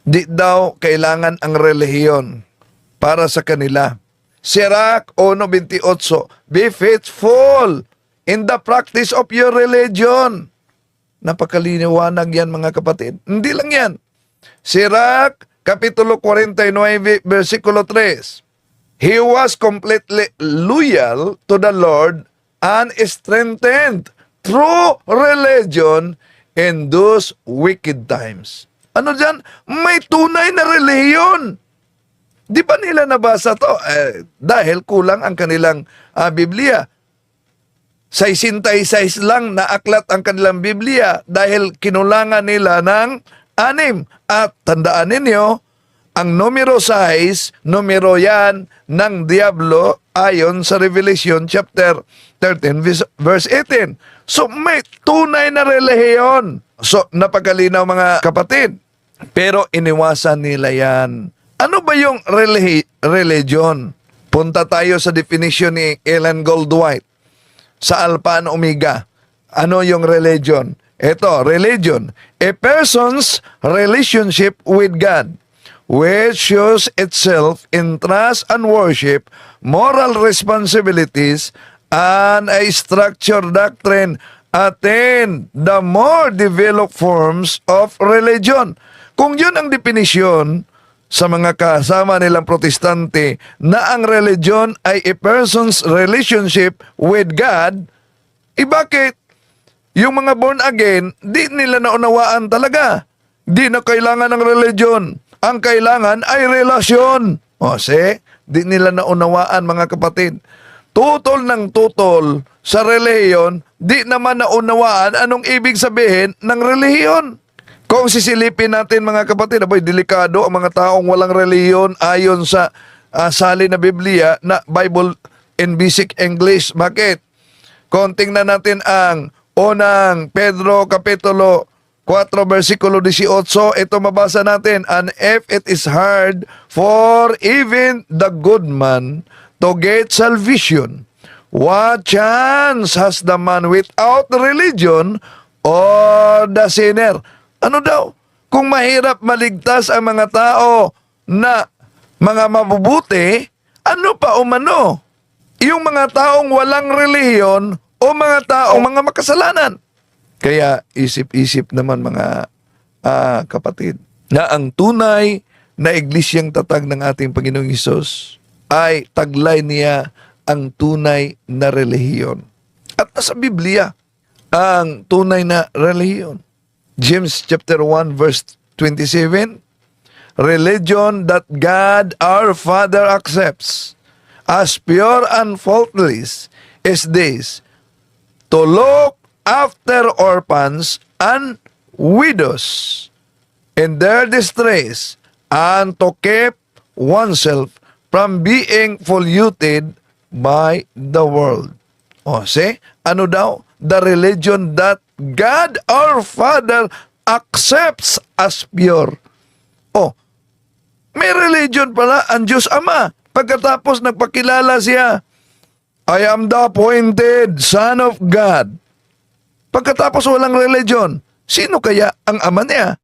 Di daw kailangan ang relihiyon para sa kanila. Sirach 1:28, be faithful in the practice of your religion. Napakaliniwanag yan mga kapatid. Hindi lang yan. Sirach Kapitulo 49, versikulo 3. He was completely loyal to the Lord and strengthened through religion in those wicked times. Ano dyan? May tunay na relihiyon. Di ba nila nabasa to? Dahil kulang ang kanilang Biblia. 66 lang na aklat ang kanilang Biblia dahil kinulangan nila ng 6. At tandaan ninyo, ang numero 6, numero yan ng Diablo ayon sa Revelation chapter 13 verse 18. So may tunay na relihiyon. So napakalinaw mga kapatid. Pero iniwasan nila yan. Ano ba yung religion? Punta tayo sa definition ni Ellen Goldwhite sa Alpha and Omega. Ano yung religion? Ito, religion. A person's relationship with God, which shows itself in trust and worship, moral responsibilities, and a structured doctrine attain the more developed forms of religion. Kung yun ang definisyon sa mga kasama nilang protestante na ang religion ay a person's relationship with God, bakit yung mga born again, di nila naunawaan talaga. Di na kailangan ng religion. Ang kailangan ay relasyon. O, di nila naunawaan mga kapatid. Tutol ng tutol sa relihiyon, di naman naunawaan anong ibig sabihin ng relihiyon. Kung sisilipin natin mga kapatid, delikado ang mga taong walang relihiyon ayon sa salin na Biblia na Bible in Basic English. Bakit? Kung tingnan natin ang unang Pedro Kapitulo 4, versikulo 18, ito mabasa natin, and if it is hard for even the good man to get salvation, what chance has the man without religion or the sinner? Ano daw? Kung mahirap maligtas ang mga tao na mga mabubuti, ano pa umano? Yung mga taong walang relihiyon o mga taong mga makasalanan. Kaya isip-isip naman mga kapatid na ang tunay na iglesyang tatag ng ating Panginoong Hesus ay taglay niya ang tunay na relihiyon. At nasa Biblia ang tunay na relihiyon. James chapter 1 verse 27, religion that God our Father accepts as pure and faultless is this: to look after orphans and widows in their distress, and to keep oneself from being polluted by the world. O, ano daw? The religion that God our Father accepts as pure. O, may religion pala ang Diyos Ama. Pagkatapos nagpakilala siya, I am the appointed Son of God. Pagkatapos walang religion, sino kaya ang ama niya?